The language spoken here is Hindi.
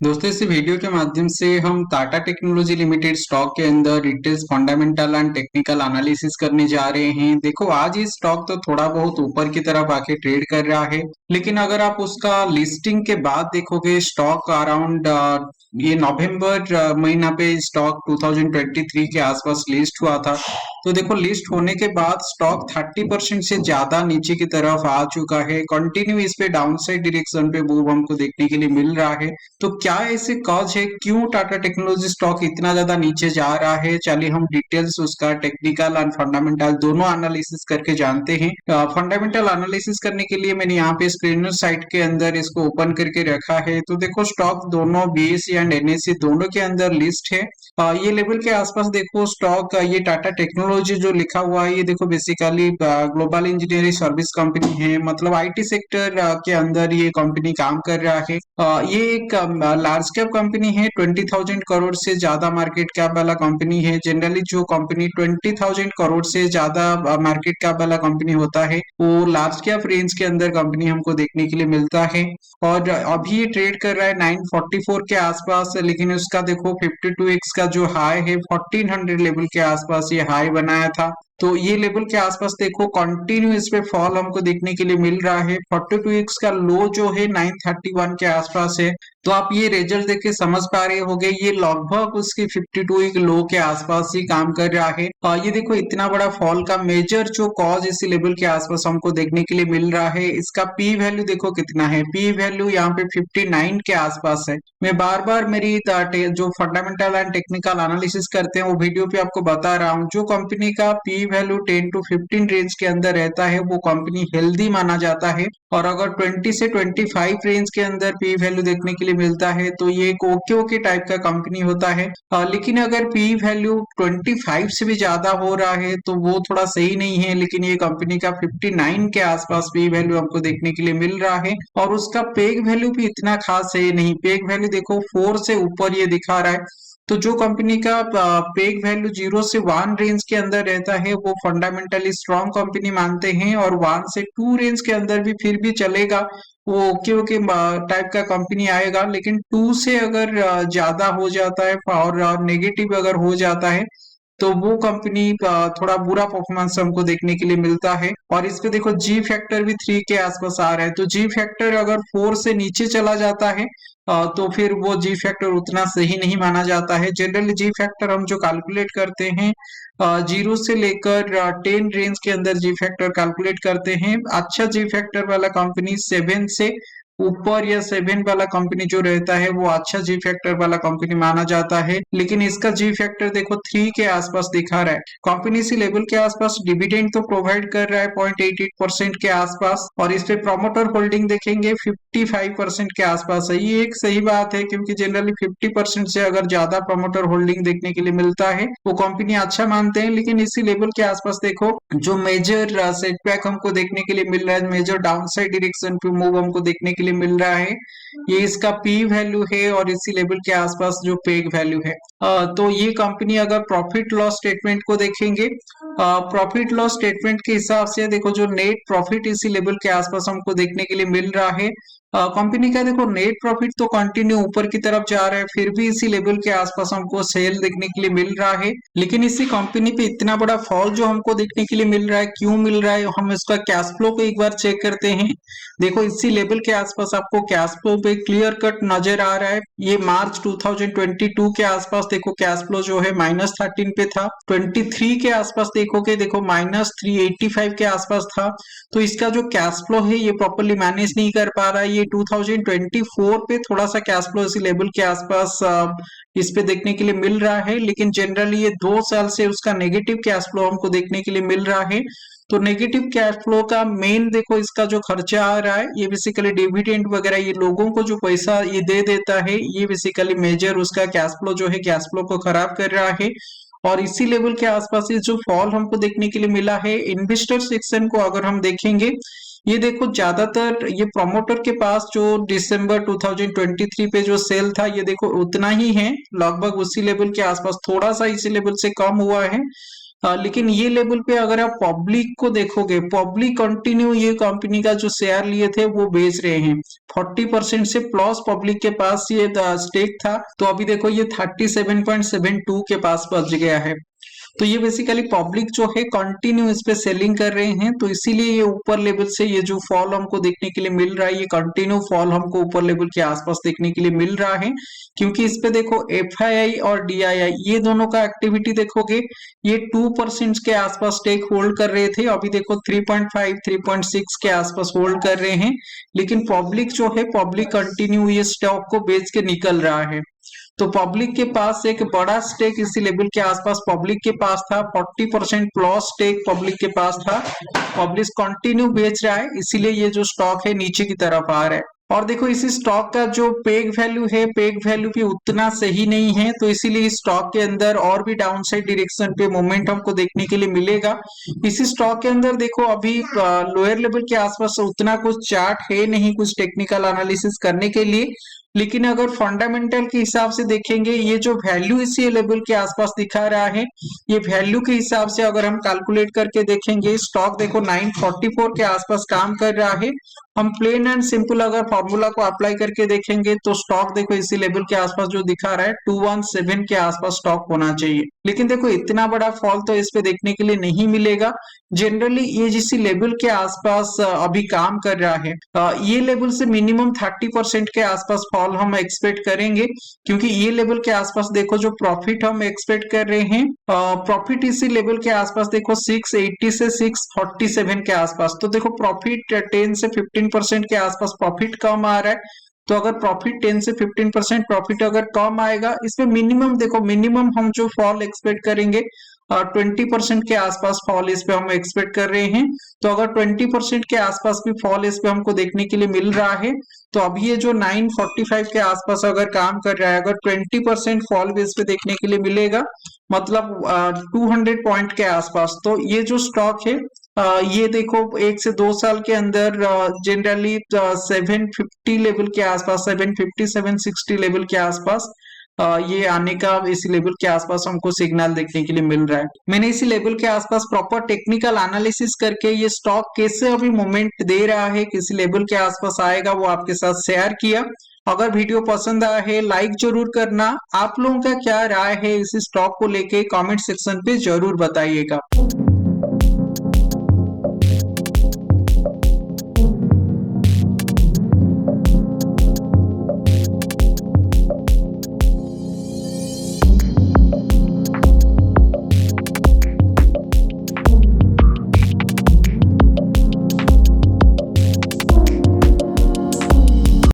दोस्तों इस वीडियो के माध्यम से हम टाटा टेक्नोलॉजी लिमिटेड स्टॉक के अंदर details fundamental and technical analysis करने जा रहे हैं। देखो आज ये स्टॉक तो थोड़ा बहुत ऊपर की तरफ आके ट्रेड कर रहा है, लेकिन अगर आप उसका लिस्टिंग के बाद देखोगे स्टॉक अराउंड ये नवंबर महीना पे स्टॉक 2023 के आसपास लिस्ट हुआ था। तो देखो लिस्ट होने के बाद स्टॉक 30% से ज्यादा नीचे की तरफ आ चुका है। कंटिन्यू इस पे डाउनसाइड डायरेक्शन पे मूव हमको देखने के लिए मिल रहा है। तो क्या ऐसे कॉज है क्यों टाटा टेक्नोलॉजी स्टॉक इतना ज्यादा नीचे जा रहा है? चलिए हम डिटेल्स उसका टेक्निकल एंड फंडामेंटल दोनों एनालिसिस करके जानते हैं। फंडामेंटल एनालिसिस करने के लिए मैंने यहाँ पे स्क्रीनर साइट के अंदर इसको ओपन करके रखा है। तो देखो स्टॉक दोनों बीएसई एंड एनएसई दोनों के अंदर लिस्ट है। ये लेवल के आसपास देखो स्टॉक ये टाटा टेक्नोलॉजी जो लिखा हुआ है ये देखो basically global engineering service company है, मतलब आईटी सेक्टर के अंदर ये कंपनी काम कर रहा है। ये एक लार्ज कैप कंपनी है, 20,000 करोड़ से ज्यादा मार्केट कैप वाला कंपनी है। जनरली जो कंपनी 20,000 करोड़ से ज्यादा मार्केट कैप वाला कंपनी होता है वो लार्ज कैप रेंज के अंदर कंपनी हमको देखने के लिए मिलता है। और अभी ये ट्रेड कर रहा है 944 के आसपास, लेकिन उसका देखो 52x का जो हाई है 1400 लेवल के आसपास ये हाई बनाया था। तो ये लेवल के आसपास देखो कंटिन्यू इस पे फॉल हमको देखने के लिए मिल रहा है। 42x का लो जो है 931 के आसपास है। तो आप ये रिजल्ट देख के समझ पा रहे होंगे ये लगभग उसके 52 लो के आसपास ही काम कर रहा है। ये देखो इतना बड़ा फॉल का मेजर जो कॉज इसी लेवल के आसपास हमको देखने के लिए मिल रहा है। इसका पी वैल्यू देखो कितना है, पी वैल्यू यहाँ पे 59 के आसपास है। मैं बार बार मेरी जो फंडामेंटल एंड टेक्निकल एनालिसिस करते हैं वो वीडियो पे आपको बता रहा हूँ, जो कंपनी का पी वैल्यू 10 टू 15 रेंज के अंदर रहता है वो कंपनी हेल्दी माना जाता है। और अगर 20 से 25 रेंज के अंदर पी वैल्यू देखने के लिए मिलता है तो ये एक ओके ओके टाइप का कंपनी होता है। लेकिन अगर पी वैल्यू 25 से भी ज्यादा हो रहा है तो वो थोड़ा सही नहीं है। लेकिन ये कंपनी का 59 के आसपास पी वैल्यू हमको देखने के लिए मिल रहा है और उसका पेग वैल्यू भी इतना खास है नहीं। पेग वैल्यू देखो 4 से ऊपर ये दिखा रहा है। तो जो कंपनी का पेग वैल्यू 0 से 1 रेंज के अंदर रहता है वो फंडामेंटली स्ट्रॉन्ग कंपनी मानते हैं, और 1 से 2 रेंज के अंदर भी फिर भी चलेगा, वो ओके ओके टाइप का कंपनी आएगा। लेकिन 2 से अगर ज्यादा हो जाता है और नेगेटिव अगर हो जाता है तो वो कंपनी थोड़ा बुरा परफॉर्मेंस हमको देखने के लिए मिलता है। और इस पे देखो जी फैक्टर भी 3 के आसपास आ रहा है। तो जी फैक्टर अगर 4 से नीचे चला जाता है तो फिर वो जी फैक्टर उतना सही नहीं माना जाता है। जनरली जी फैक्टर हम जो कैलकुलेट करते हैं 0 से लेकर 10 रेंज के अंदर जी फैक्टर कैलकुलेट करते हैं। अच्छा जी फैक्टर वाला कंपनी 7 से ऊपर या 7 वाला कंपनी जो रहता है वो अच्छा जी फैक्टर वाला कंपनी माना जाता है। लेकिन इसका जी फैक्टर देखो 3 के आसपास दिखा रहा है। कंपनी इसी लेवल के आसपास डिविडेंड तो प्रोवाइड कर रहा है 0.88% के आसपास, और इस पे प्रमोटर होल्डिंग देखेंगे 55% के आसपास है। ये एक सही बात है क्योंकि जनरली 50% से अगर ज्यादा प्रमोटर होल्डिंग देखने के लिए मिलता है वो कंपनी अच्छा मानते हैं। लेकिन इसी लेवल के आसपास देखो जो मेजर सेटबैक हमको देखने के लिए मिल रहा है, मेजर डाउनसाइड डायरेक्शन पे मूव हमको देखने के लिए मिल रहा है, ये इसका पी वैल्यू है और इसी लेवल के आसपास जो पेग वैल्यू है। तो ये कंपनी अगर प्रॉफिट लॉस स्टेटमेंट को देखेंगे, प्रॉफिट लॉस स्टेटमेंट के हिसाब से देखो जो नेट प्रॉफिट इसी लेवल के आसपास हमको देखने के लिए मिल रहा है। कंपनी का देखो नेट प्रॉफिट तो कंटिन्यू ऊपर की तरफ जा रहा है, फिर भी इसी लेवल के आसपास हमको सेल देखने के लिए मिल रहा है। लेकिन इसी कंपनी पे इतना बड़ा फॉल जो हमको देखने के लिए मिल रहा है, क्यों मिल रहा है? हम इसका कैश फ्लो को एक बार चेक करते हैं। देखो इसी लेवल के आसपास आपको कैश फ्लो पे क्लियर कट नजर आ रहा है। ये मार्च 2022 के आसपास देखो कैश फ्लो जो है -13 पे था। 23 के आसपास देखोगे देखो -385 के आसपास था। तो इसका जो कैश फ्लो है ये प्रॉपरली मैनेज नहीं कर पा रहा है। ये 2024 पे थोड़ा सा कैश फ्लो इसी लेवल के आसपास इस पे देखने के लिए मिल रहा है। लेकिन जनरली ये 2 साल से उसका नेगेटिव कैश फ्लो हमको देखने के लिए मिल रहा है। तो नेगेटिव कैश फ्लो का मेन देखो इसका जो खर्चा आ रहा है ये बेसिकली डिविडेंड वगैरह, ये लोगों को जो पैसा ये दे देता है, ये बेसिकली मेजर उसका कैश फ्लो जो है कैश फ्लो को खराब कर रहा है। और इसी लेवल के आसपास ये जो फॉल हमको देखने के लिए मिला है। इन्वेस्टर सेक्शन को अगर हम देखेंगे, ये देखो ज्यादातर ये प्रमोटर के पास जो दिसंबर 2023 पे जो सेल था ये देखो उतना ही है, लगभग उसी लेवल के आसपास, थोड़ा सा इसी लेवल से कम हुआ है। लेकिन ये लेवल पे अगर आप पब्लिक को देखोगे, पब्लिक कंटिन्यू ये कंपनी का जो शेयर लिए थे वो बेच रहे हैं। 40% से प्लस पब्लिक के पास ये स्टेक था, तो अभी देखो ये 37.72 के पास पहुंच गया है। तो ये बेसिकली पब्लिक जो है कंटिन्यू इस पे सेलिंग कर रहे हैं, तो इसीलिए ये ऊपर लेवल से ये जो फॉल हमको देखने के लिए मिल रहा है, ये कंटिन्यू फॉल हमको ऊपर लेवल के आसपास देखने के लिए मिल रहा है। क्योंकि इस पे देखो एफआईआई और डीआईआई ये दोनों का एक्टिविटी देखोगे, ये 2% के आसपास स्टेक होल्ड कर रहे थे, अभी देखो 3.5 3.6 के आसपास होल्ड कर रहे हैं। लेकिन पब्लिक जो है, पब्लिक कंटिन्यू ये स्टॉक को बेच के निकल रहा है। तो पब्लिक के पास एक बड़ा स्टेक इसी लेवल के आसपास पब्लिक के पास था, 40% प्लस स्टेक पब्लिक के पास था। पब्लिक कंटिन्यू बेच रहा है, इसीलिए ये जो स्टॉक है नीचे की तरफ आ रहा है। और देखो इसी स्टॉक का जो पेग वैल्यू है, पेग वैल्यू भी उतना सही नहीं है, तो इसीलिए इस स्टॉक के अंदर और भी डाउनसाइड डायरेक्शन पे मोमेंट हमको देखने के लिए मिलेगा। इसी स्टॉक के अंदर देखो अभी लोअर लेवल के आसपास उतना कुछ चार्ट है नहीं कुछ टेक्निकल एनालिसिस करने के लिए। लेकिन अगर फंडामेंटल के हिसाब से देखेंगे, ये जो वैल्यू इसी लेवल के आसपास दिखा रहा है, ये वैल्यू के हिसाब से अगर हम कैलकुलेट करके देखेंगे, स्टॉक देखो 944 के आसपास काम कर रहा है। हम प्लेन एंड सिंपल अगर फॉर्मूला को अप्लाई करके देखेंगे तो स्टॉक देखो इसी लेवल के आसपास जो दिखा रहा है 217 के आसपास स्टॉक होना चाहिए। लेकिन देखो इतना बड़ा फॉल तो इस पे देखने के लिए नहीं मिलेगा। जनरली ये जिस लेवल के आसपास अभी काम कर रहा है, ये लेवल से मिनिमम 30% के आसपास फॉल हम एक्सपेक्ट करेंगे। क्योंकि ये लेवल के आसपास देखो जो प्रॉफिट हम एक्सपेक्ट कर रहे हैं, प्रॉफिट इसी लेवल के आसपास देखो 680 से 647 के आसपास। तो देखो प्रॉफिट 10 से 15% के आसपास प्रॉफिट कम आ रहा है। तो अगर प्रॉफिट 10 से 15% प्रॉफिट अगर कम आएगा, इसमें मिनिमम देखो मिनिमम हम जो फॉल एक्सपेक्ट करेंगे 20% के आसपास फॉल इस पे हम एक्सपेक्ट कर रहे हैं। तो अगर 20% के आसपास भी फॉल इस पे हमको देखने के लिए मिल रहा है, तो अभी ये जो 945 के आसपास अगर काम कर रहा है, अगर 20% फॉल भी इस पे देखने के लिए मिलेगा, मतलब 200 पॉइंट के आसपास, तो ये जो स्टॉक है ये देखो 1 से 2 साल के अंदर जनरली 750 लेवल के आसपास, 750 760 लेवल के आसपास ये आने का इसी लेवल के आसपास हमको सिग्नल देखने के लिए मिल रहा है। मैंने इसी लेवल के आसपास प्रॉपर टेक्निकल एनालिसिस करके ये स्टॉक कैसे अभी मोमेंट दे रहा है, किस लेवल के आसपास आएगा, वो आपके साथ शेयर किया। अगर वीडियो पसंद आया है लाइक जरूर करना। आप लोगों का क्या राय है इस स्टॉक को लेके कमेंट सेक्शन पे जरूर बताइएगा।